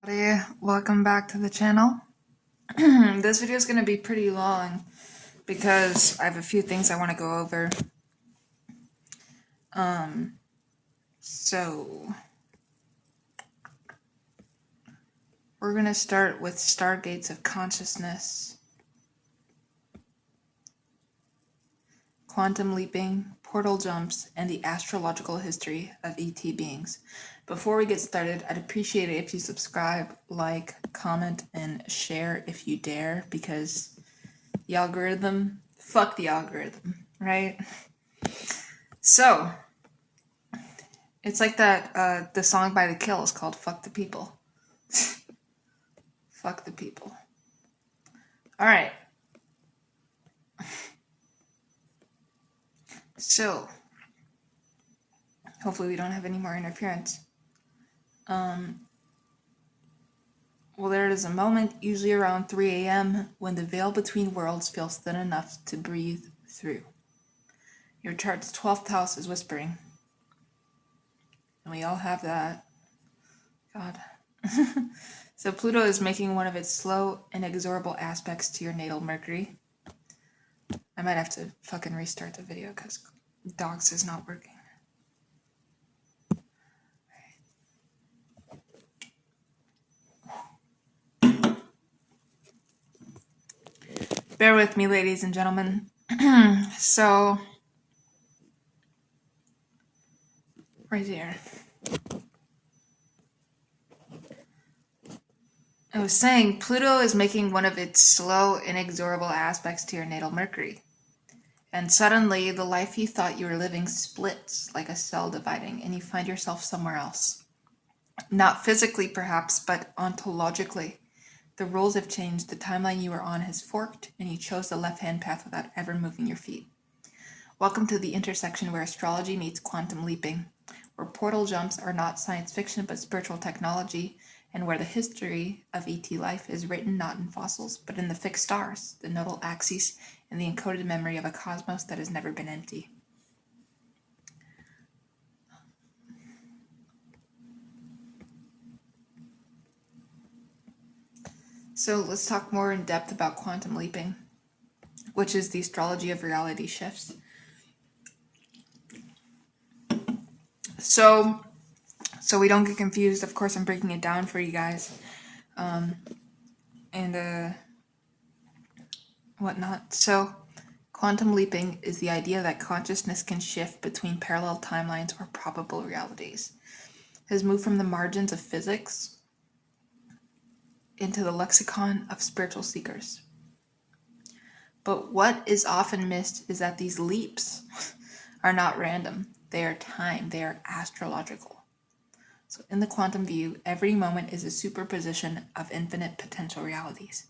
Welcome back to the channel. This video is going to be pretty long because I have a few things I want to go over. So we're going to start with stargates of consciousness, quantum leaping, portal jumps, and the astrological history of ET beings. Before we get started, I'd appreciate it if you subscribe, like, comment, and share if you dare, because the algorithm, fuck the algorithm, right? So, it's like that, the song by The Kills called Fuck the People. Fuck the people. Alright. So, hopefully we don't have any more interference. Well, there is a moment, usually around 3 a.m., when the veil between worlds feels thin enough to breathe through. Your chart's 12th house is whispering. And we all have that. God. So Pluto is making one of its slow, inexorable aspects to your natal Mercury. I might have to fucking restart the video because dogs is not working. Bear with me, ladies and gentlemen. So, right here. I was saying, Pluto is making one of its slow, inexorable aspects to your natal Mercury. And suddenly, the life you thought you were living splits like a cell dividing, and you find yourself somewhere else. Not physically, perhaps, but ontologically. The rules have changed, the timeline you were on has forked, and you chose the left-hand path without ever moving your feet. Welcome to the intersection where astrology meets quantum leaping, where portal jumps are not science fiction but spiritual technology, and where the history of ET life is written not in fossils, but in the fixed stars, the nodal axes, and the encoded memory of a cosmos that has never been empty. So let's talk more in depth about quantum leaping, which is the astrology of reality shifts. So we don't get confused, of course I'm breaking it down for you guys. And whatnot. So, quantum leaping is the idea that consciousness can shift between parallel timelines or probable realities. It has moved from the margins of physics into the lexicon of spiritual seekers. But what is often missed is that these leaps are not random. They are timed. They are astrological. So in the quantum view, every moment is a superposition of infinite potential realities.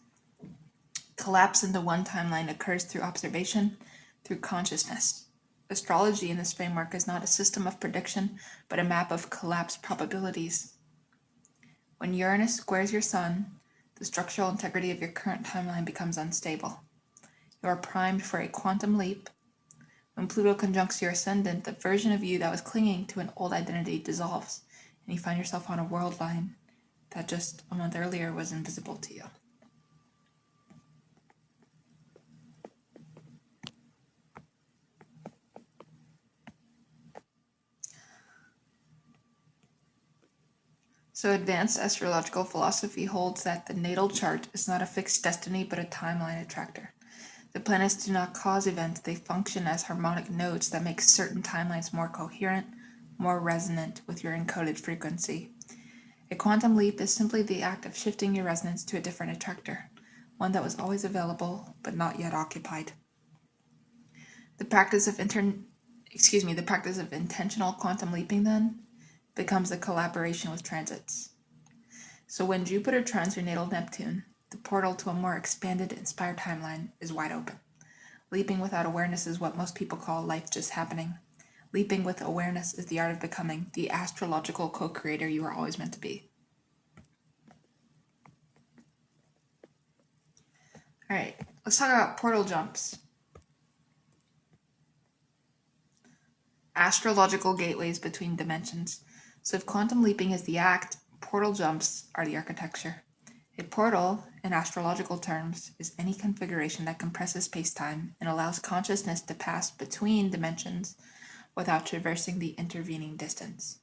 Collapse into one timeline occurs through observation, through consciousness. Astrology in this framework is not a system of prediction, but a map of collapse probabilities. When Uranus squares your sun, the structural integrity of your current timeline becomes unstable. You are primed for a quantum leap. When Pluto conjuncts your ascendant, the version of you that was clinging to an old identity dissolves, and you find yourself on a world line that just a month earlier was invisible to you. So advanced astrological philosophy holds that the natal chart is not a fixed destiny but a timeline attractor. The planets do not cause events, they function as harmonic nodes that make certain timelines more coherent, more resonant with your encoded frequency. A quantum leap is simply the act of shifting your resonance to a different attractor, one that was always available but not yet occupied. The practice of intentional quantum leaping then becomes a collaboration with transits. So when Jupiter trines your natal Neptune, the portal to a more expanded, inspired timeline is wide open. Leaping without awareness is what most people call life just happening. Leaping with awareness is the art of becoming the astrological co-creator you were always meant to be. Alright, let's talk about portal jumps. Astrological gateways between dimensions. So if quantum leaping is the act, portal jumps are the architecture. A portal, in astrological terms, is any configuration that compresses space-time and allows consciousness to pass between dimensions without traversing the intervening distance.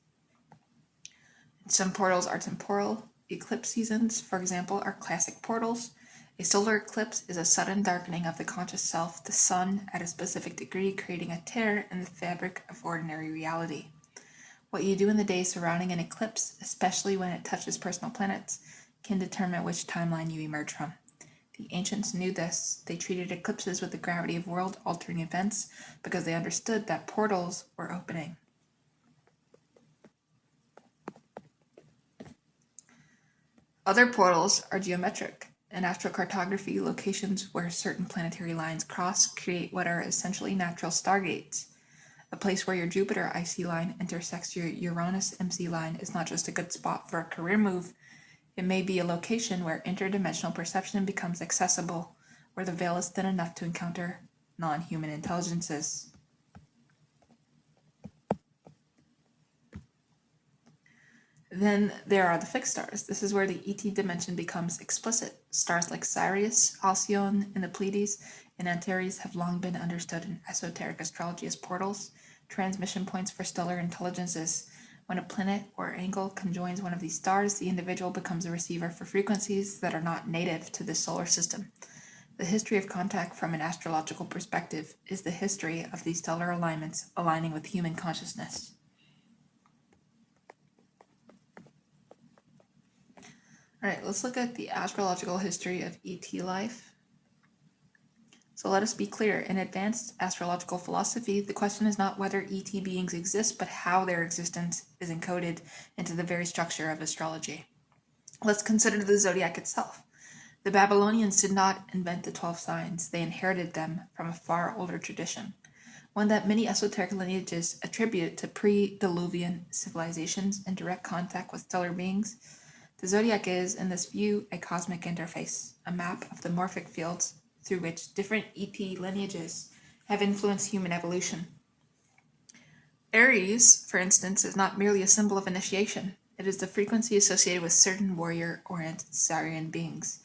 Some portals are temporal. Eclipse seasons, for example, are classic portals. A solar eclipse is a sudden darkening of the conscious self, the sun, at a specific degree, creating a tear in the fabric of ordinary reality. What you do in the days surrounding an eclipse, especially when it touches personal planets, can determine which timeline you emerge from. The ancients knew this. They treated eclipses with the gravity of world-altering events because they understood that portals were opening. Other portals are geometric. In astrocartography, locations where certain planetary lines cross create what are essentially natural stargates. A place where your Jupiter IC line intersects your Uranus MC line is not just a good spot for a career move. It may be a location where interdimensional perception becomes accessible, where the veil is thin enough to encounter non-human intelligences. Then there are the fixed stars. This is where the ET dimension becomes explicit. Stars like Sirius, Alcyone, and the Pleiades and Antares have long been understood in esoteric astrology as portals, transmission points for stellar intelligences. When a planet or angle conjoins one of these stars, the individual becomes a receiver for frequencies that are not native to the solar system. The history of contact from an astrological perspective is the history of these stellar alignments aligning with human consciousness. All right, let's look at the astrological history of ET life. So let us be clear, in advanced astrological philosophy, the question is not whether ET beings exist, but how their existence is encoded into the very structure of astrology. Let's consider the zodiac itself. The Babylonians did not invent the 12 signs. They inherited them from a far older tradition, one that many esoteric lineages attribute to pre-Diluvian civilizations in direct contact with stellar beings. The zodiac is, in this view, a cosmic interface, a map of the morphic fields through which different ET lineages have influenced human evolution. Aries, for instance, is not merely a symbol of initiation. It is the frequency associated with certain warrior-oriented Sirian beings.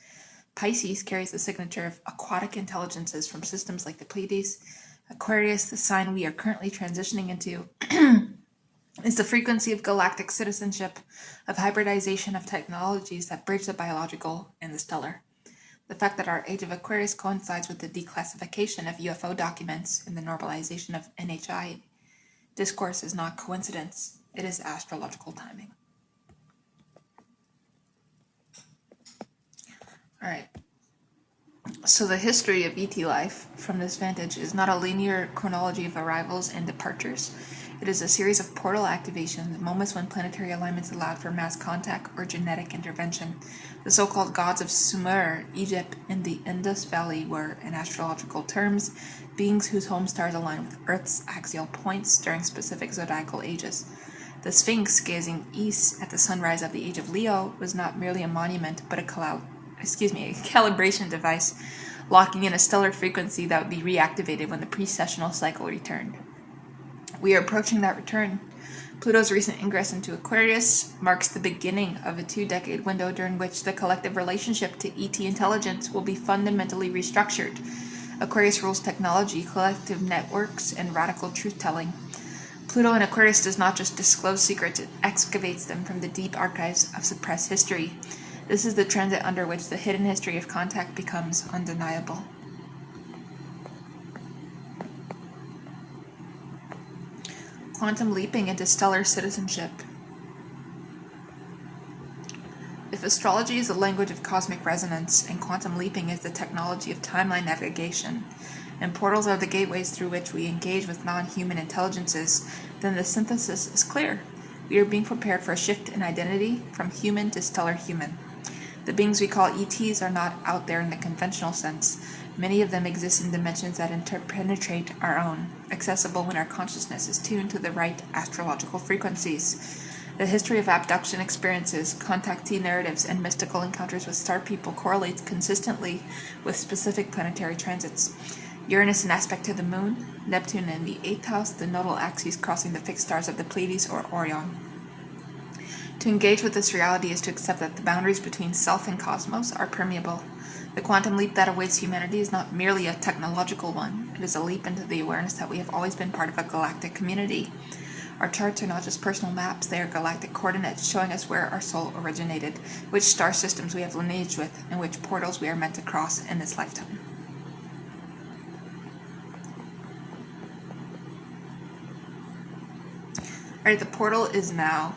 Pisces carries the signature of aquatic intelligences from systems like the Pleiades. Aquarius, the sign we are currently transitioning into, is the frequency of galactic citizenship, of hybridization of technologies that bridge the biological and the stellar. The fact that our age of Aquarius coincides with the declassification of UFO documents and the normalization of NHI discourse is not coincidence, it is astrological timing. All right. So the history of ET life from this vantage is not a linear chronology of arrivals and departures. It is a series of portal activations, moments when planetary alignments allowed for mass contact or genetic intervention. The so-called gods of Sumer, Egypt, and the Indus Valley were, in astrological terms, beings whose home stars align with Earth's axial points during specific zodiacal ages. The Sphinx, gazing east at the sunrise of the age of Leo, was not merely a monument, but a calibration device, locking in a stellar frequency that would be reactivated when the precessional cycle returned. We are approaching that return. Pluto's recent ingress into Aquarius marks the beginning of a 2-decade window during which the collective relationship to ET intelligence will be fundamentally restructured. Aquarius rules technology, collective networks, and radical truth-telling. Pluto in Aquarius does not just disclose secrets, it excavates them from the deep archives of suppressed history. This is the transit under which the hidden history of contact becomes undeniable. Quantum leaping into stellar citizenship. If astrology is the language of cosmic resonance, and quantum leaping is the technology of timeline navigation, and portals are the gateways through which we engage with non-human intelligences, then the synthesis is clear. We are being prepared for a shift in identity from human to stellar human. The beings we call ETs are not out there in the conventional sense. Many of them exist in dimensions that interpenetrate our own, accessible when our consciousness is tuned to the right astrological frequencies. The history of abduction experiences, contactee narratives, and mystical encounters with star people correlates consistently with specific planetary transits. Uranus in aspect to the moon, Neptune in the 8th house, the nodal axes crossing the fixed stars of the Pleiades or Orion. To engage with this reality is to accept that the boundaries between self and cosmos are permeable. The quantum leap that awaits humanity is not merely a technological one, it is a leap into the awareness that we have always been part of a galactic community. Our charts are not just personal maps, they are galactic coordinates showing us where our soul originated, which star systems we have lineage with, and which portals we are meant to cross in this lifetime. Alright, the portal is now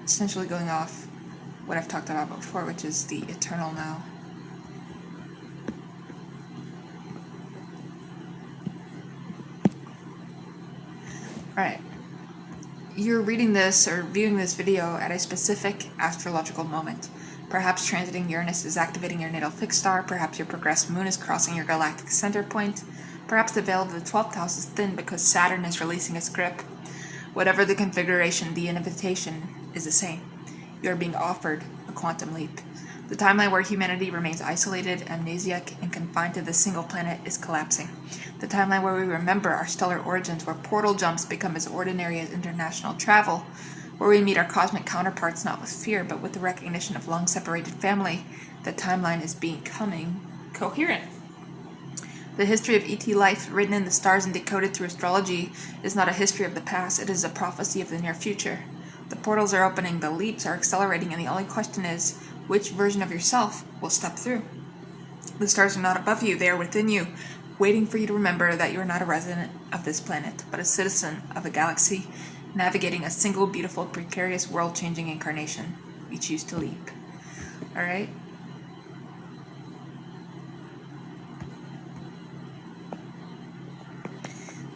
essentially going off what I've talked about before, which is the eternal now. Alright, you're reading this or viewing this video at a specific astrological moment. Perhaps transiting Uranus is activating your natal fixed star, perhaps your progressed moon is crossing your galactic center point, perhaps the veil of the 12th house is thin because Saturn is releasing its grip. Whatever the configuration, the invitation is the same. You are being offered a quantum leap. The timeline where humanity remains isolated, amnesiac, and confined to the single planet is collapsing. The timeline where we remember our stellar origins, where portal jumps become as ordinary as international travel, where we meet our cosmic counterparts not with fear, but with the recognition of long-separated family, the timeline is becoming coherent. The history of ET life, written in the stars and decoded through astrology, is not a history of the past, it is a prophecy of the near future. The portals are opening, the leaps are accelerating, and the only question is, which version of yourself will step through? The stars are not above you, they are within you, waiting for you to remember that you are not a resident of this planet, but a citizen of a galaxy, navigating a single, beautiful, precarious, world-changing incarnation. You choose to leap. Alright?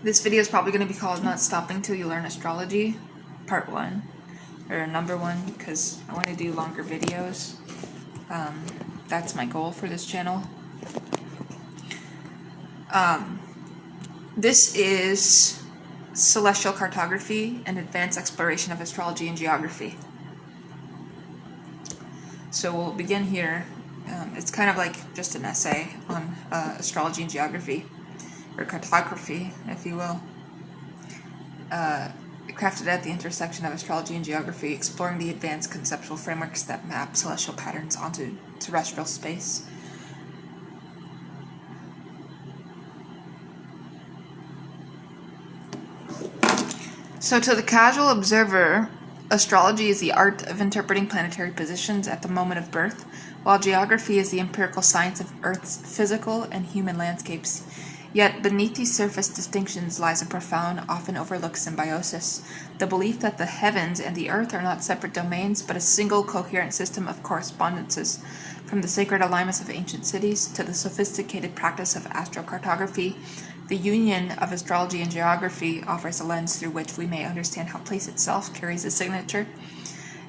This video is probably going to be called Not Stopping Till You Learn Astrology, Part 1, or Number 1, because I want to do longer videos. That's my goal for this channel. This is celestial cartography and advanced exploration of astrology and geography. So we'll begin here. It's kind of like just an essay on astrology and geography, or cartography, if you will. Crafted at the intersection of astrology and geography, exploring the advanced conceptual frameworks that map celestial patterns onto terrestrial space. So to the casual observer, astrology is the art of interpreting planetary positions at the moment of birth, while geography is the empirical science of Earth's physical and human landscapes. Yet beneath these surface distinctions lies a profound, often overlooked symbiosis, the belief that the heavens and the earth are not separate domains, but a single coherent system of correspondences. From the sacred alignments of ancient cities to the sophisticated practice of astrocartography, the union of astrology and geography offers a lens through which we may understand how place itself carries a signature,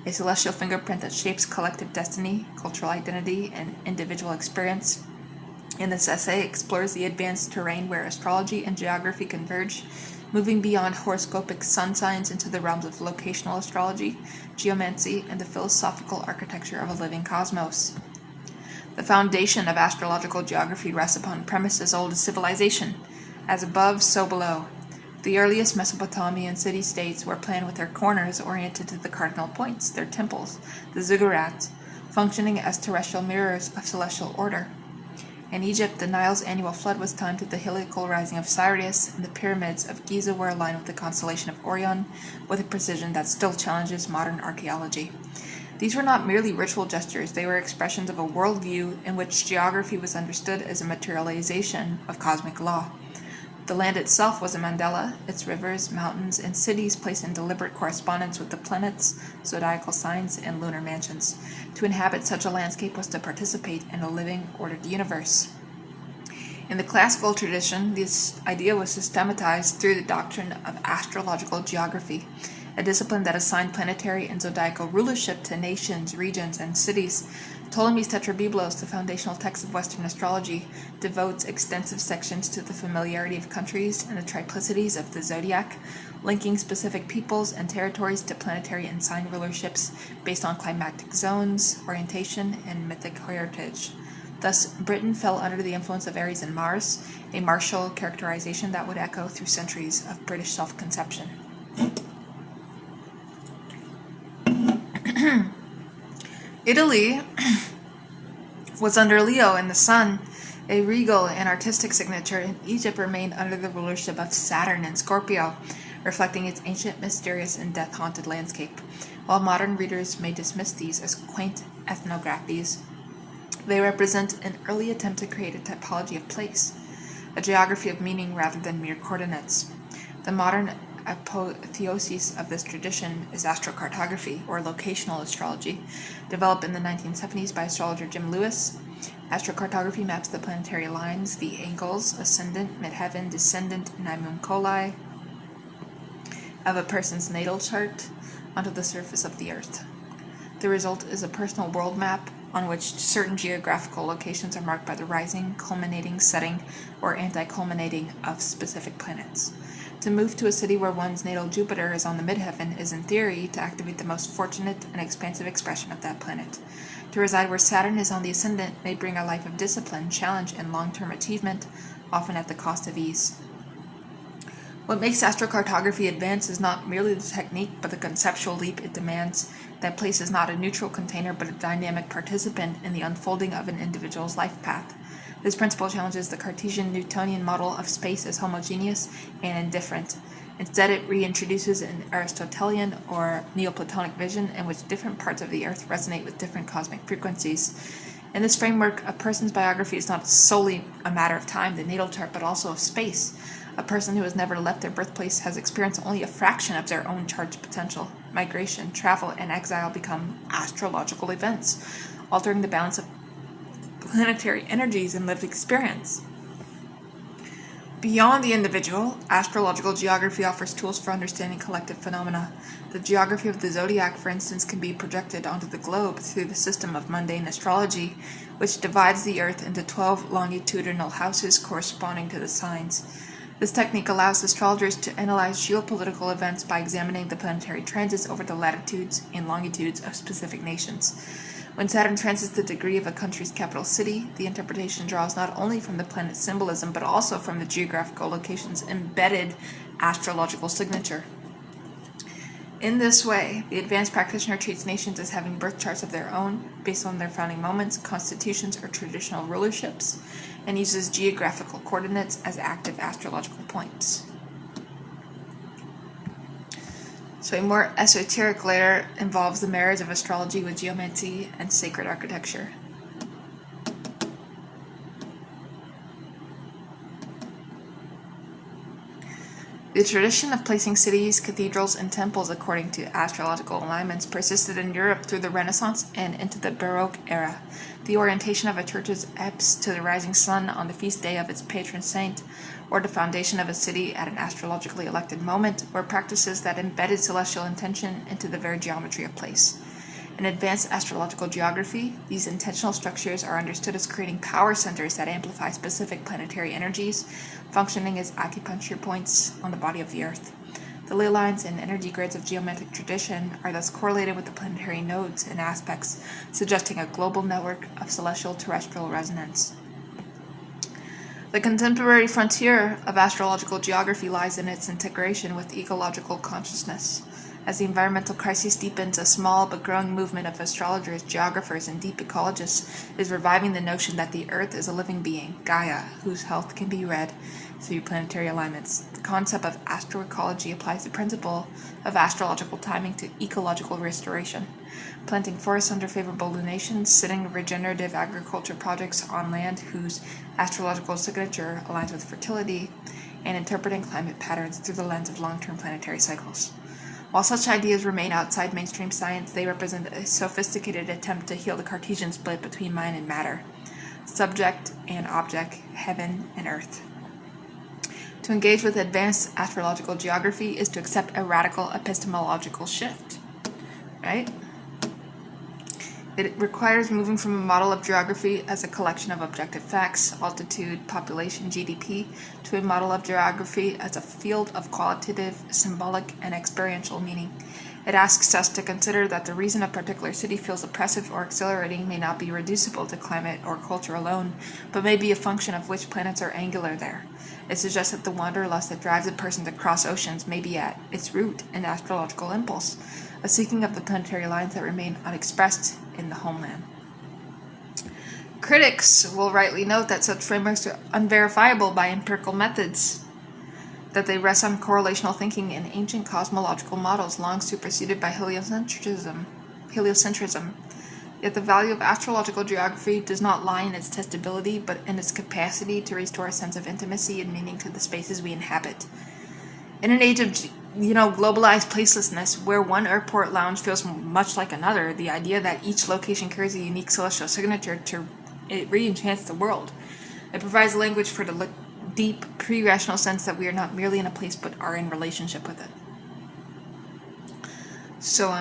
a celestial fingerprint that shapes collective destiny, cultural identity, and individual experience. In this essay explores the advanced terrain where astrology and geography converge, moving beyond horoscopic sun signs into the realms of locational astrology, geomancy, and the philosophical architecture of a living cosmos. The foundation of astrological geography rests upon a premise as old as civilization. As above, so below. The earliest Mesopotamian city-states were planned with their corners oriented to the cardinal points, their temples, the ziggurats, functioning as terrestrial mirrors of celestial order. In Egypt, the Nile's annual flood was timed to the heliacal rising of Sirius, and the pyramids of Giza were aligned with the constellation of Orion with a precision that still challenges modern archaeology. These were not merely ritual gestures, they were expressions of a worldview in which geography was understood as a materialization of cosmic law. The land itself was a mandala, its rivers, mountains, and cities placed in deliberate correspondence with the planets, zodiacal signs, and lunar mansions. To inhabit such a landscape was to participate in a living, ordered universe. In the classical tradition, this idea was systematized through the doctrine of astrological geography, a discipline that assigned planetary and zodiacal rulership to nations, regions, and cities. Ptolemy's Tetrabiblos, the foundational text of Western astrology, devotes extensive sections to the familiarity of countries and the triplicities of the zodiac, linking specific peoples and territories to planetary and sign rulerships based on climatic zones, orientation, and mythic heritage. Thus, Britain fell under the influence of Aries and Mars, a martial characterization that would echo through centuries of British self-conception. Italy was under Leo in the sun, a regal and artistic signature, and Egypt remained under the rulership of Saturn in Scorpio, reflecting its ancient, mysterious, and death-haunted landscape. While modern readers may dismiss these as quaint ethnographies, they represent an early attempt to create a typology of place, a geography of meaning rather than mere coordinates. The modern apotheosis of this tradition is astrocartography, or locational astrology, developed in the 1970s by astrologer Jim Lewis. Astrocartography maps the planetary lines, the angles, ascendant, midheaven, descendant, and homunculi of a person's natal chart onto the surface of the Earth. The result is a personal world map on which certain geographical locations are marked by the rising, culminating, setting, or anti-culminating of specific planets. To move to a city where one's natal Jupiter is on the midheaven is, in theory, to activate the most fortunate and expansive expression of that planet. To reside where Saturn is on the ascendant may bring a life of discipline, challenge, and long-term achievement, often at the cost of ease. What makes astrocartography advanced is not merely the technique, but the conceptual leap it demands. That place is not a neutral container, but a dynamic participant in the unfolding of an individual's life path. This principle challenges the Cartesian Newtonian model of space as homogeneous and indifferent. Instead, it reintroduces an Aristotelian or Neoplatonic vision in which different parts of the Earth resonate with different cosmic frequencies. In this framework, a person's biography is not solely a matter of time, the natal chart, but also of space. A person who has never left their birthplace has experienced only a fraction of their own chart's potential. Migration, travel, and exile become astrological events, altering the balance of planetary energies and lived experience. Beyond the individual, astrological geography offers tools for understanding collective phenomena. The geography of the zodiac, for instance, can be projected onto the globe through the system of mundane astrology, which divides the Earth into 12 longitudinal houses corresponding to the signs. This technique allows astrologers to analyze geopolitical events by examining the planetary transits over the latitudes and longitudes of specific nations. When Saturn transits the degree of a country's capital city, the interpretation draws not only from the planet's symbolism, but also from the geographical location's embedded astrological signature. In this way, the advanced practitioner treats nations as having birth charts of their own, based on their founding moments, constitutions, or traditional rulerships, and uses geographical coordinates as active astrological points. So a more esoteric layer involves the marriage of astrology with geomancy and sacred architecture. The tradition of placing cities, cathedrals, and temples according to astrological alignments persisted in Europe through the Renaissance and into the Baroque era. The orientation of a church's apse to the rising sun on the feast day of its patron saint, or the foundation of a city at an astrologically elected moment, were practices that embedded celestial intention into the very geometry of place. In advanced astrological geography, these intentional structures are understood as creating power centers that amplify specific planetary energies, functioning as acupuncture points on the body of the Earth. The ley lines and energy grids of geometric tradition are thus correlated with the planetary nodes and aspects, suggesting a global network of celestial terrestrial resonance. The contemporary frontier of astrological geography lies in its integration with ecological consciousness. As the environmental crisis deepens, a small but growing movement of astrologers, geographers, and deep ecologists is reviving the notion that the Earth is a living being, Gaia, whose health can be read through planetary alignments. The concept of astroecology applies the principle of astrological timing to ecological restoration. Planting forests under favorable lunations, setting regenerative agriculture projects on land whose astrological signature aligns with fertility, and interpreting climate patterns through the lens of long-term planetary cycles. While such ideas remain outside mainstream science, they represent a sophisticated attempt to heal the Cartesian split between mind and matter, subject and object, heaven and earth. To engage with advanced astrological geography is to accept a radical epistemological shift, right? It requires moving from a model of geography as a collection of objective facts, altitude, population, GDP, to a model of geography as a field of qualitative, symbolic, and experiential meaning. It asks us to consider that the reason a particular city feels oppressive or exhilarating may not be reducible to climate or culture alone, but may be a function of which planets are angular there. It suggests that the wanderlust that drives a person to cross oceans may be at its root an astrological impulse, a seeking of the planetary lines that remain unexpressed in the homeland. Critics will rightly note that such frameworks are unverifiable by empirical methods, that they rest on correlational thinking and ancient cosmological models long superseded by heliocentrism. Yet the value of astrological geography does not lie in its testability, but in its capacity to restore a sense of intimacy and meaning to the spaces we inhabit. In an age of, globalized placelessness, where one airport lounge feels much like another, the idea that each location carries a unique celestial signature it re-enchants the world. It provides language for the deep, pre-rational sense that we are not merely in a place, but are in relationship with it. So,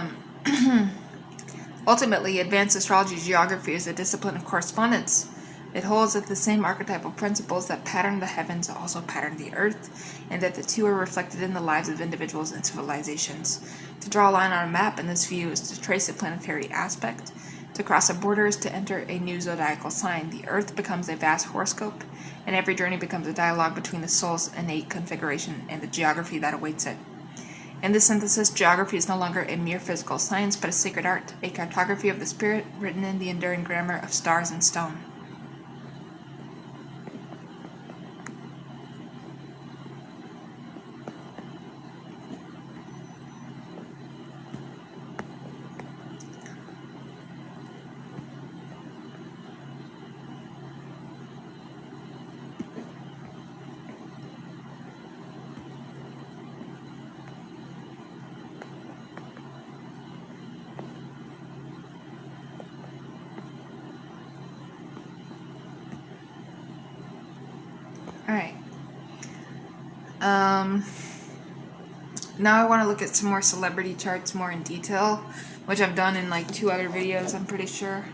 ultimately, advanced astrology geography is a discipline of correspondence. It holds that the same archetypal principles that pattern the heavens also pattern the earth, and that the two are reflected in the lives of individuals and civilizations. To draw a line on a map in this view is to trace a planetary aspect. To cross a border is to enter a new zodiacal sign. The earth becomes a vast horoscope, and every journey becomes a dialogue between the soul's innate configuration and the geography that awaits it. In this synthesis, geography is no longer a mere physical science, but a sacred art, a cartography of the spirit written in the enduring grammar of stars and stone. Alright. Now I want to look at some more celebrity charts more in detail, which I've done in like 2 other videos, I'm pretty sure.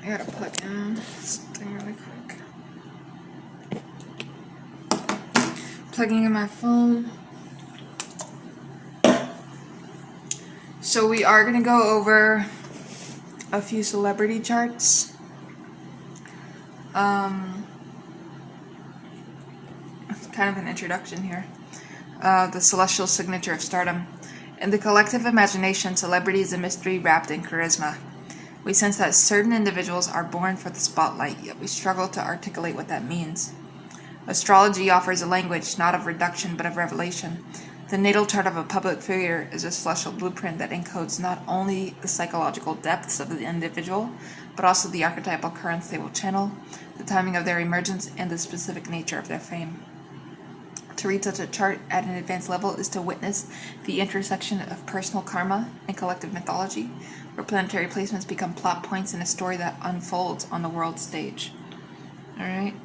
I gotta plug in something really quick. Plugging in my phone. So we are gonna go over a few celebrity charts. Kind of an introduction here. The celestial signature of stardom. In the collective imagination, celebrity is a mystery wrapped in charisma. We sense that certain individuals are born for the spotlight, yet we struggle to articulate what that means. Astrology offers a language not of reduction but of revelation. The natal chart of a public figure is a celestial blueprint that encodes not only the psychological depths of the individual, but also the archetypal currents they will channel, the timing of their emergence, and the specific nature of their fame. To read such a chart at an advanced level is to witness the intersection of personal karma and collective mythology, where planetary placements become plot points in a story that unfolds on the world stage. Alright?